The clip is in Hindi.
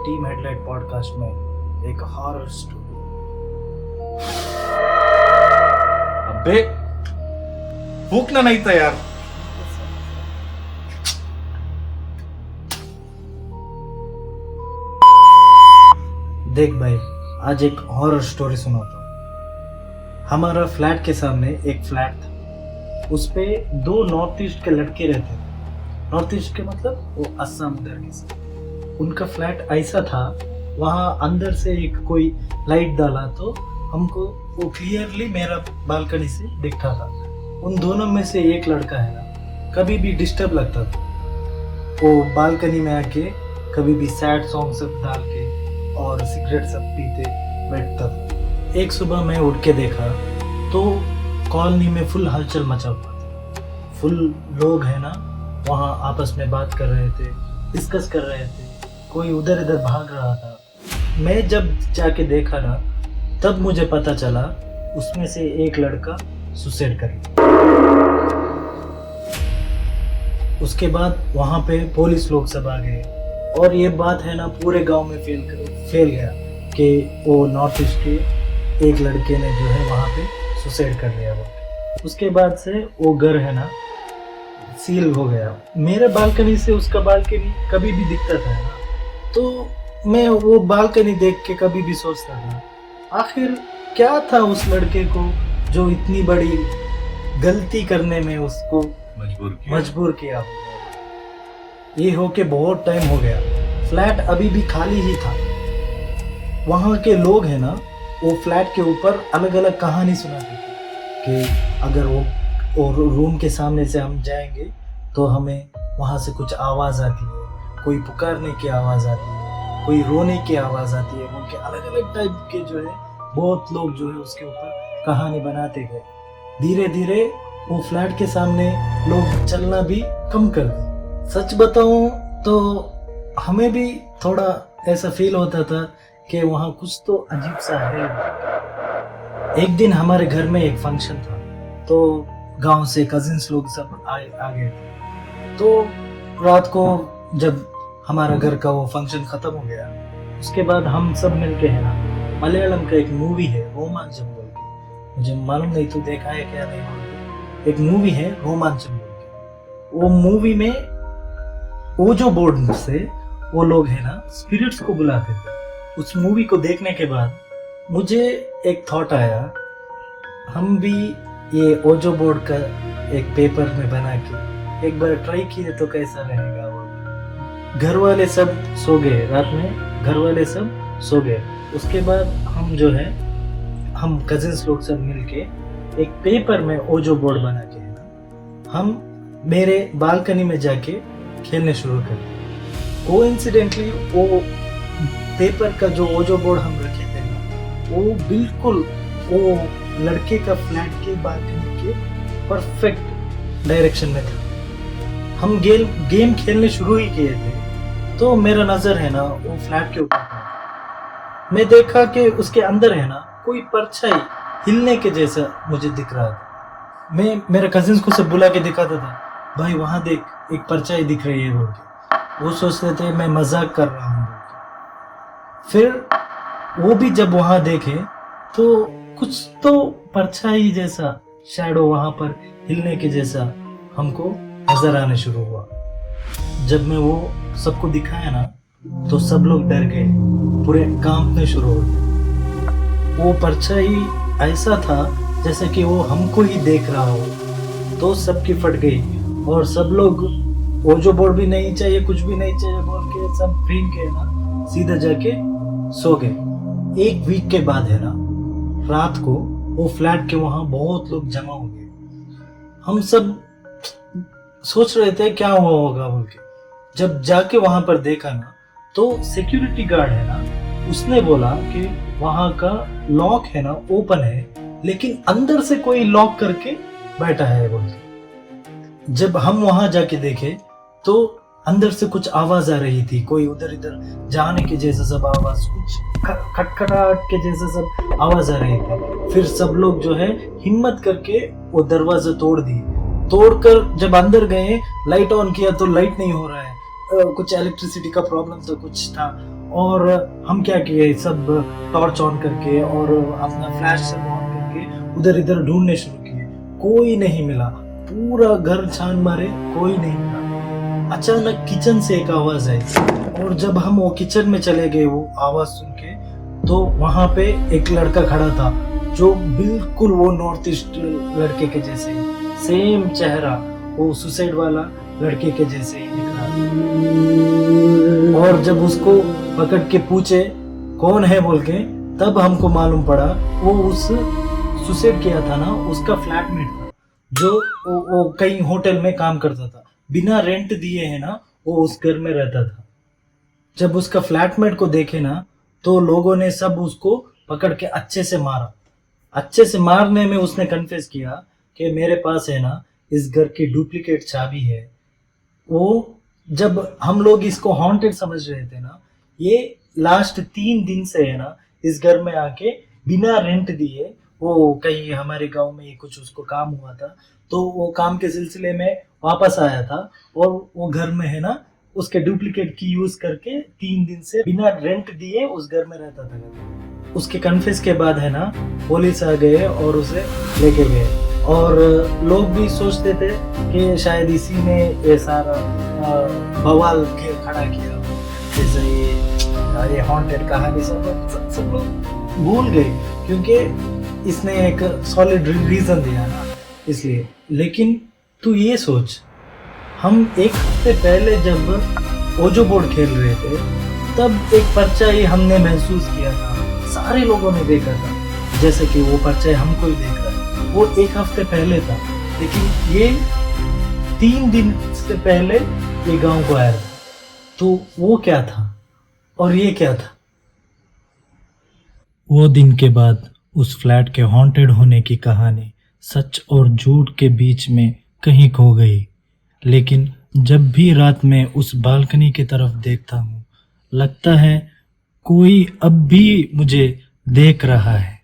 टीम हेडलाइट पॉडकास्ट में एक हॉरर स्टोरी। अबे फूकना नहीं था यार। देख भाई, आज एक हॉरर स्टोरी सुनाता हूँ। हमारा फ्लैट के सामने एक फ्लैट था, उस पे दो नॉर्थ ईस्ट के लड़के रहते थे। नॉर्थ ईस्ट के मतलब वो असम उधर के से। उनका फ्लैट ऐसा था, वहाँ अंदर से एक कोई लाइट डाला तो हमको वो क्लियरली मेरा बालकनी से दिखता था। उन दोनों में से एक लड़का है ना, कभी भी डिस्टर्ब लगता था, वो बालकनी में आके कभी भी सैड सॉन्ग सब डाल के और सिगरेट सब पीते बैठता था। एक सुबह मैं उठ के देखा तो कॉलोनी में फुल हलचल मचा हुआ था। फुल लोग है ना वहाँ आपस में बात कर रहे थे, डिस्कस कर रहे थे, कोई उधर इधर भाग रहा था। मैं जब जाके देखा ना, तब मुझे पता चला उसमें से एक लड़का सुसाइड कर लिया। उसके बाद वहाँ पे पुलिस लोग सब आ गए और ये बात है ना पूरे गांव में फैल गया कि वो नॉर्थ ईस्ट के एक लड़के ने जो है वहाँ पे सुसाइड कर लिया। उसके बाद से वो घर है ना सील हो गया। मेरे बालकनी से उसका बालकनी कभी भी दिखता था ना, तो मैं वो बालकनी देख के कभी भी सोचता था आखिर क्या था उस लड़के को जो इतनी बड़ी गलती करने में उसको मजबूर किया। ये होके बहुत टाइम हो गया, फ्लैट अभी भी खाली ही था। वहाँ के लोग हैं ना, वो फ्लैट के ऊपर अलग अलग कहानी सुनाते थे कि अगर वो रूम के सामने से हम जाएंगे तो हमें वहाँ से कुछ आवाज़ आती है, कोई पुकारने की आवाज़ आती है, कोई रोने की आवाज़ आती है। उनके अलग अलग टाइप के जो है बहुत लोग जो है उसके ऊपर कहानी बनाते गए। धीरे धीरे वो फ्लैट के सामने लोग चलना भी कम कर दिए। सच बताऊं तो हमें भी थोड़ा ऐसा फील होता था कि वहाँ कुछ तो अजीब सा है। एक दिन हमारे घर में एक फंक्शन था, तो गांव से कजिन्स लोग सब आ गए थे। तो रात को जब हमारा घर का वो फंक्शन खत्म हो गया, उसके बाद हम सब मिलके है ना, मलयालम का एक मूवी है रोमांचम बोल के, मुझे मालूम नहीं तू देखा है क्या नहीं बोल के, एक मूवी है रोमांचम बोल के। वो मूवी में ओजो बोर्ड से वो लोग है ना स्पिरिट्स को बुलाते थे। उस मूवी को देखने के बाद मुझे एक थॉट आया, हम भी ये ओजो बोर्ड का एक पेपर में बना के एक बार ट्राई किए तो कैसा रहेगा। वो घर वाले सब सो गए, रात में घर वाले सब सो गए। उसके बाद हम जो है हम कजिन्स लोग सब मिलके एक पेपर में ओजो बोर्ड बना के है ना, हम मेरे बालकनी में जाके खेलने शुरू कर दिए। कोइंसिडेंटली वो पेपर का जो ओजो बोर्ड हम रखे थे ना, वो बिल्कुल वो लड़के का फ्लैट के बालकनी के परफेक्ट डायरेक्शन में था। हम गेम खेलने शुरू ही किए थे तो मेरा नजर है ना वो फ्लैट के ऊपर था। मैं देखा कि उसके अंदर है ना कोई परछाई हिलने के जैसा मुझे दिख रहा था। मैं मेरे कजिन्स को सब बुला के दिखाता था, भाई वहां देख एक परछाई दिख रही है बोल के। वो सोचते थे मैं मजाक कर रहा हूँ बोल के। फिर वो भी जब वहां देखे तो कुछ तो परछाई जैसा शैडो वहां पर हिलने के जैसा हमको नजर आने शुरू हुआ। जब मैं वो सबको दिखाया ना तो सब लोग डर गए, पूरे कांपने शुरू हो गए। वो परछाई ऐसा था जैसे कि वो हमको ही देख रहा हो। तो सबकी फट गई और सब लोग ओजो बोर्ड भी नहीं चाहिए, कुछ भी नहीं चाहिए बोल के सब फ्रीन के ना सीधा जाके सो गए। एक वीक के बाद है ना रात को वो फ्लैट के वहां बहुत लोग जमा हो गए। हम सब सोच रहे थे क्या हुआ होगा बोल के। जब जाके वहां पर देखा ना तो सिक्योरिटी गार्ड है ना, उसने बोला कि वहां का लॉक है ना ओपन है, लेकिन अंदर से कोई लॉक करके बैठा है बोल के। जब हम वहां जाके देखे तो अंदर से कुछ आवाज आ रही थी, कोई उधर इधर जाने के जैसा सब आवाज, कुछ खटखटाहट के जैसा सब आवाज आ रही थी। फिर सब लोग जो है हिम्मत करके वो दरवाजा तोड़ दिए। तोड़कर जब अंदर गए, लाइट ऑन किया तो लाइट नहीं हो रहा है, कुछ इलेक्ट्रिसिटी का प्रॉब्लम था, कुछ था। और हम क्या किए, सब टॉर्च ऑन करके और अपना फ्लैश सब ऑन करके उधर इधर ढूंढने शुरू किए, कोई नहीं मिला। पूरा घर छान मारे, कोई नहीं मिला। अचानक किचन से एक आवाज आई, और जब हम वो किचन में चले गए वो आवाज सुन के, तो वहां पे एक लड़का खड़ा था जो बिल्कुल वो नॉर्थ ईस्ट लड़के के जैसे ही, सेम चेहरा, वो सुसाइड वाला लड़के के जैसे ही दिख रहा था। और जब उसको पकड़ के पूछे कौन है बोल के, तब हमको मालूम पड़ा वो उस सुसाइड किया था ना, उसका फ्लैटमेट था, जो वो कहीं होटल में काम करता था, बिना रेंट दिए है ना वो उस घर में रहता था। जब उसका फ्लैटमेट को देखे ना, तो लोगों ने सब उसको पकड़ के अच्छे से मारा। अच्छे से मारने में उसने कन्फेस किया कि मेरे पास है ना इस घर की डुप्लीकेट चाबी है। वो जब हम लोग इसको हॉन्टेड समझ रहे थे ना, ये लास्ट 3 दिन से है ना इस घर में आके बिना रेंट दिए, वो कहीं हमारे गांव में कुछ उसको काम हुआ था, तो वो काम के सिलसिले में वापस आया था, और वो घर में है ना उसके डुप्लीकेट की यूज करके 3 दिन से बिना रेंट दिए उस घर में रहता था। उसके कन्फेस के बाद है ना पुलिस आ गए और उसे लेके गए, और लोग भी सोचते थे कि शायद इसी ने ये सारा बवाल के खड़ा किया, जैसे ये हॉन्टेड कहानी सब लोग भूल गए, क्योंकि इसने एक सॉलिड रीजन दिया ना, इसलिए। लेकिन तू ये सोच, हम एक हफ्ते पहले जब ओजो बोर्ड खेल रहे थे, तब एक परछाई हमने महसूस किया था, सारे लोगों ने देखा था, जैसे कि वो परछाई हमको ही देख रहा है। वो एक हफ्ते पहले था, लेकिन ये 3 दिन से पहले ये गांव को आया था। तो वो क्या था और ये क्या था? वो दिन के बाद उस फ्लैट के हॉन्टेड होने की कहानी सच और झूठ के बीच में कहीं खो गई। लेकिन जब भी रात में उस बालकनी की तरफ देखता हूँ, लगता है कोई अब भी मुझे देख रहा है।